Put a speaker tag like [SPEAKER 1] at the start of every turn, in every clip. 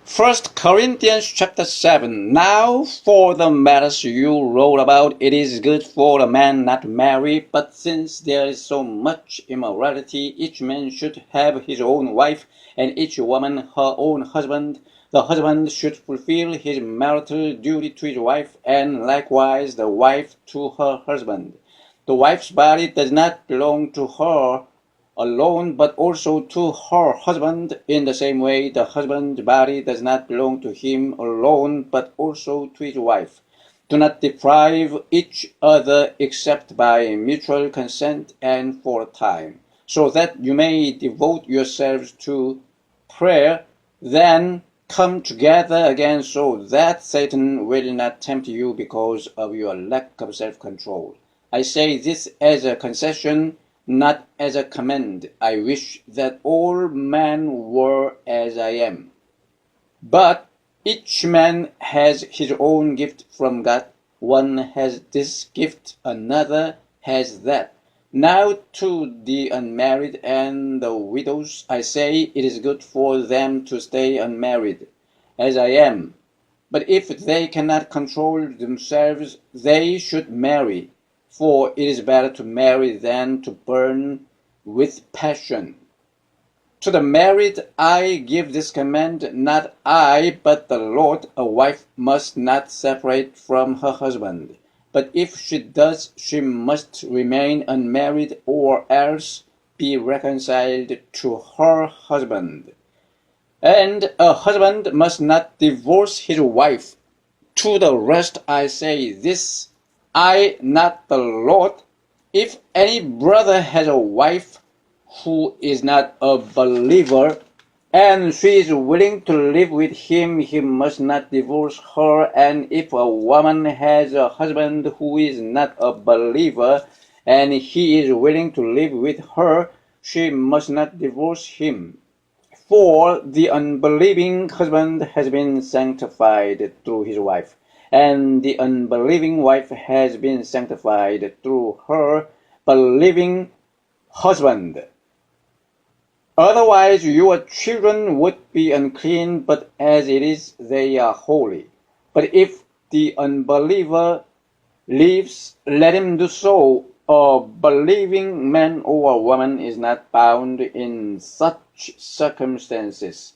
[SPEAKER 1] First Corinthians chapter 7. Now for the matters you wrote about, it is good for a man not to marry, but since there is so much immorality, each man should have his own wife, and each woman her own husband. The husband should fulfill his marital duty to his wife, and likewise the wife to her husband. The wife's body does not belong to her alone, but also to her husband. In the same way, the husband's body does not belong to him alone, but also to his wife. Do not deprive each other except by mutual consent and for a time, so that you may devote yourselves to prayer. Then come together again so that Satan will not tempt you because of your lack of self-control. I say this as a concession, not as a command. I wish that all men were as I am. But each man has his own gift from God. One has this gift, another has that. Now to the unmarried and the widows I say, it is good for them to stay unmarried, as I am. But if they cannot control themselves, they should marry. For it is better to marry than to burn with passion. To the married I give this command, not I, but the Lord. A wife must not separate from her husband. But if she does, she must remain unmarried or else be reconciled to her husband. And a husband must not divorce his wife. To the rest I say this, I, not the Lord. If any brother has a wife who is not a believer, and she is willing to live with him, he must not divorce her. And if a woman has a husband who is not a believer, and he is willing to live with her, she must not divorce him. For the unbelieving husband has been sanctified through his wife, and the unbelieving wife has been sanctified through her believing husband. Otherwise your children would be unclean, but as it is, they are holy. But if the unbeliever lives, let him do so. A believing man or woman is not bound in such circumstances.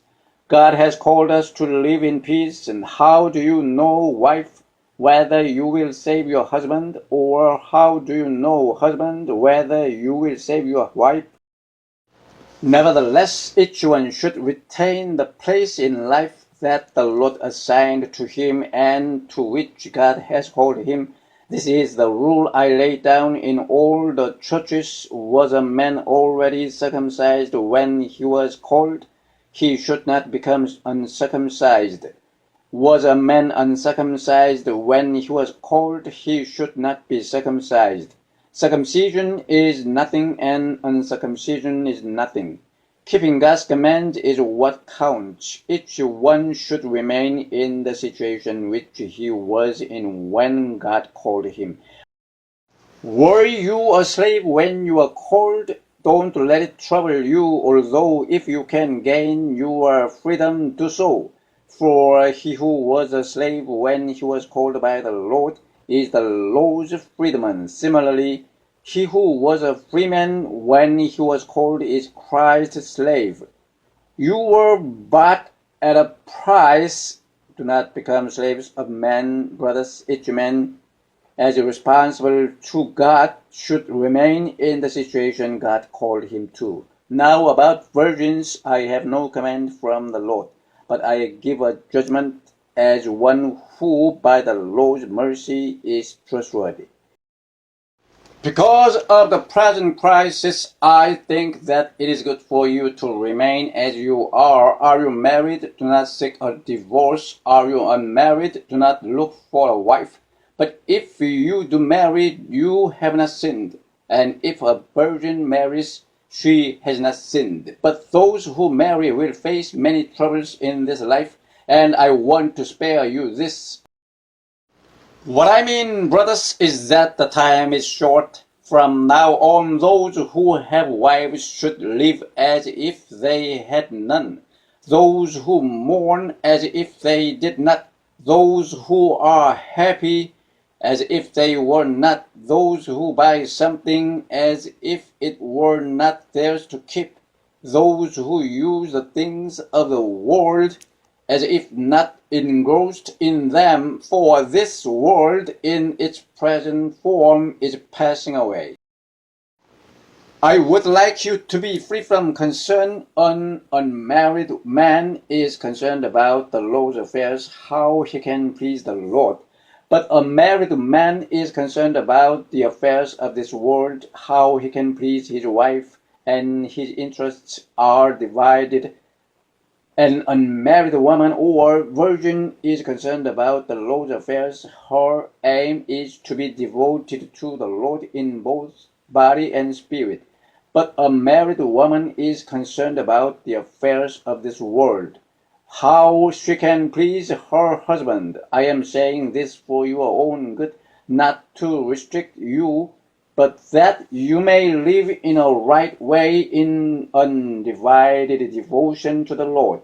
[SPEAKER 1] God has called us to live in peace, and how do you know, wife, whether you will save your husband? Or how do you know, husband, whether you will save your wife? Nevertheless, each one should retain the place in life that the Lord assigned to him and to which God has called him. This is the rule I laid down in all the churches. Was a man already circumcised when he was called? He should not become uncircumcised. Was a man uncircumcised when he was called? He should not be circumcised. Circumcision is nothing, and uncircumcision is nothing. Keeping God's command is what counts. Each one should remain in the situation which he was in when God called him. Were you a slave when you were called? Don't let it trouble you, although if you can gain your freedom, do so. For he who was a slave when he was called by the Lord is the Lord's freedman. Similarly, he who was a freeman when he was called is Christ's slave. You were bought at a price. Do not become slaves of men, brothers. Each man, as responsible to God, should remain in the situation God called him to. Now about virgins I have no command from the Lord, but I give a judgment as one who by the Lord's mercy is trustworthy. Because of the present crisis, I think that it is good for you to remain as you are. Are you married? Do not seek a divorce. Are you unmarried? Do not look for a wife. But if you do marry, you have not sinned. And if a virgin marries, she has not sinned. But those who marry will face many troubles in this life, and I want to spare you this. What I mean, brothers, is that the time is short. From now on, those who have wives should live as if they had none, those who mourn as if they did not, those who are happy as if they were not, those who buy something as if it were not theirs to keep, those who use the things of the world as if not engrossed in them, for this world in its present form is passing away. I would like you to be free from concern. An unmarried man is concerned about the Lord's affairs, how he can please the Lord. But a married man is concerned about the affairs of this world, how he can please his wife, and his interests are divided. An unmarried woman or virgin is concerned about the Lord's affairs. Her aim is to be devoted to the Lord in both body and spirit. But a married woman is concerned about the affairs of this world, how she can please her husband. I am saying this for your own good, not to restrict you, but that you may live in a right way in undivided devotion to the Lord.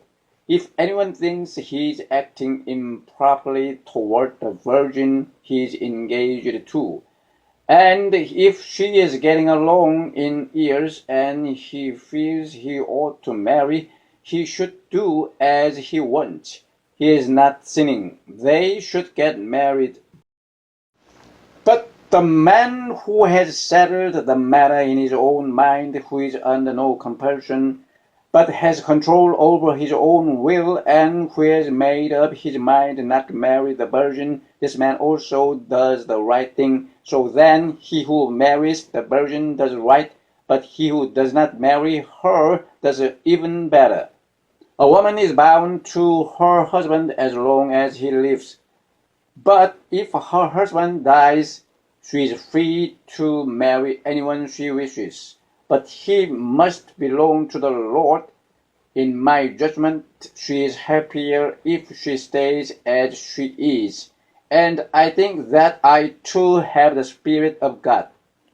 [SPEAKER 1] If anyone thinks he is acting improperly toward the virgin he is engaged to, and if she is getting along in years and he feels he ought to marry, he should do as he wants. He is not sinning. They should get married. But the man who has settled the matter in his own mind, who is under no compulsion, but has control over his own will, and who has made up his mind not to marry the virgin, this man also does the right thing. So then he who marries the virgin does right, but he who does not marry her does even better. A woman is bound to her husband as long as he lives. But if her husband dies, she is free to marry anyone she wishes. But he must belong to the Lord. In my judgment, she is happier if she stays as she is. And I think that I too have the Spirit of God.